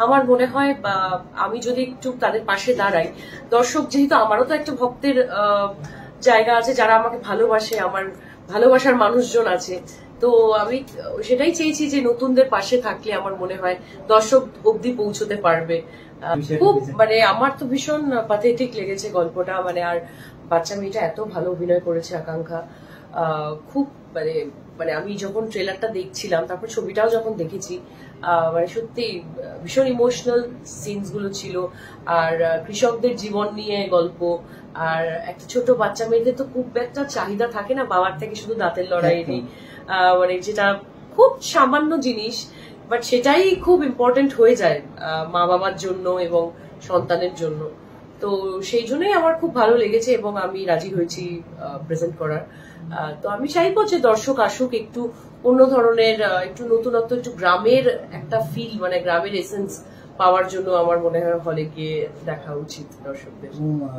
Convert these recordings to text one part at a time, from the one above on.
আমার মনে হয় আমি যদি একটু তাদের পাশে দাঁড়াই, দর্শক যেহেতু আমারও তো একটা ভক্তের জায়গা আছে, যারা আমাকে ভালোবাসে, আমার ভালোবাসার মানুষজন আছে, তো আমি সেটাই চেয়েছি যে নতুনদের পাশে থাকলে আমার মনে হয় দর্শক অব্দি পৌঁছতে পারবে। খুব আমার তো ভীষণ প্যাথেটিক লেগেছে গল্পটা, আর বাচ্চা মেয়েটা এত ভালো অভিনয় করেছে আকাঙ্ক্ষা। খুব আমি যখন ট্রেলারটা দেখছিলাম, তারপর ছবিটাও যখন দেখেছি, সত্যি ভীষণ ইমোশনাল সিনস গুলো ছিল। আর কৃষকদের জীবন নিয়ে গল্প, আর একটা ছোট বাচ্চা মেয়েদের তো খুব একটা চাহিদা থাকে না বাবার থেকে, শুধু দাঁতের লড়াইয়েরই, যেটা খুব সামান্য জিনিস, বাট সেটাই খুব ইম্পর্টেন্ট হয়ে যায় মা বাবার জন্য এবং সন্তানের জন্য। তো সেই জন্যই আমার খুব ভালো লেগেছে এবং আমি রাজি হয়েছি প্রেজেন্ট করার। তো আমি চাইবো যে দর্শক আসুক, একটু অন্য ধরনের, একটু নতুনত্ব, একটু গ্রামের একটা ফিল, গ্রামের এসেন্স পাওয়ার জন্য আমার মনে হয় হলে গিয়ে দেখা উচিত দর্শকদের।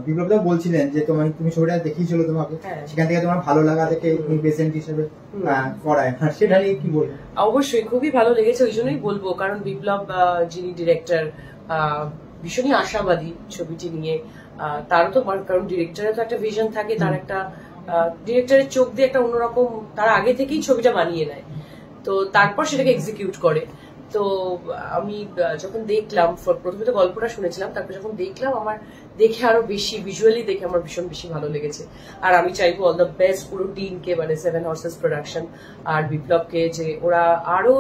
বিপ্লবদা বলছিলেন যে তুমি ছবিটা দেখিয়েছিল তোমাকে, সেখান থেকে তোমার ভালো লাগা থেকে তুমি পেশেন্ট হিসেবে করায়, সেটা নিয়ে কি বলবো? অবশ্যই খুবই ভালো লেগেছে, ওই জন্যই বলবো, কারণ বিপ্লব যিনি ডিরেক্টর ভীষণই আশাবাদী ছবিটি নিয়ে। তারও তো, কারণ ডিরেক্টরের তো একটা ভিশন থাকে, তার একটা ডিরেক্টরের চোখ দিয়ে একটা অন্যরকম, তারা আগে থেকেই ছবিটা বানিয়ে নেয়, তো তারপর সেটাকে এক্সিকিউট করে। তো আমি যখন দেখলাম, প্রথমে তো গল্পটা শুনেছিলাম, তারপর যখন দেখলাম, আমার দেখে আরো বেশি, ভিজুয়ালি দেখে আমার ভীষণ বেশি ভালো লেগেছে। আর আমি চাইবো অল দ্য বেস্ট পুরো টিমকে, 7 হর্সেস প্রোডাকশন আর বিপ্লবকে, যে ওরা আরো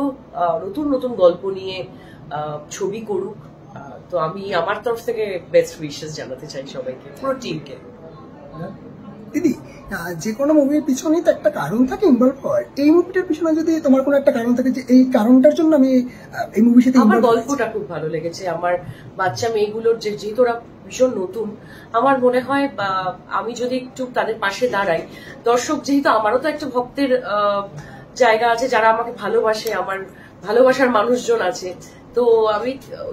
নতুন নতুন গল্প নিয়ে ছবি করুক। তো আমি আমার তরফ থেকে বেস্ট উইশেস জানাতে চাই সবাইকে, পুরো টিমকে। দিদি, যে কোনো মুভির পিছনেই তো একটা কারণ থাকে ইনভলভ হওয়ার। এই মুভিটার পিছনে যদি তোমার কোনো একটা কারণ থাকে যে এই কারণটার জন্য আমি এই মুভির সাথে, আমার গল্পটা খুব ভালো লেগেছে। আমার বাচ্চা মেয়েগুলোর যেহেতু ওরা ভীষণ নতুন, আমার মনে হয় আমি যদি একটু তাদের পাশে দাঁড়াই, দর্শক যেহেতু আমারও তো একটা ভক্তের জায়গা আছে, যারা আমাকে ভালোবাসে, আমার ভালোবাসার মানুষজন আছে, তো আমি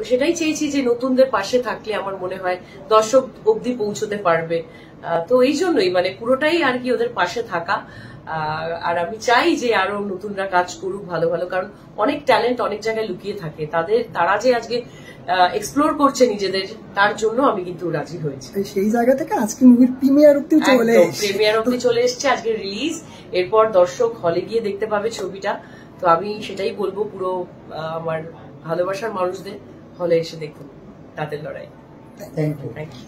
সেটাই চেয়েছি যে নতুনদের পাশে থাকলে আমার মনে হয় দর্শক অব্দি পৌঁছতে পারবে। তো এই জন্যই পুরোটাই আর কি ওদের পাশে থাকা। আর আমি চাই যে আরো নতুনরা কাজ করুক ভালো ভালো, কারণ অনেক ট্যালেন্ট অনেক জায়গায় লুকিয়ে থাকে, তারা যে আজকে এক্সপ্লোর করছে নিজেদের, তার জন্য আমি কিন্তু রাজি হয়েছি। সেই জায়গা থেকে আজকে মুভির প্রিমিয়ার অব্দি চলে এসছে, আজকে রিলিজ, এরপর দর্শক হলে গিয়ে দেখতে পাবে ছবিটা। তো আমি সেটাই বলবো পুরো আমার ভালোবাসার মানুষদের, হলে এসে দেখুন দাঁতের লড়াই। Thank you.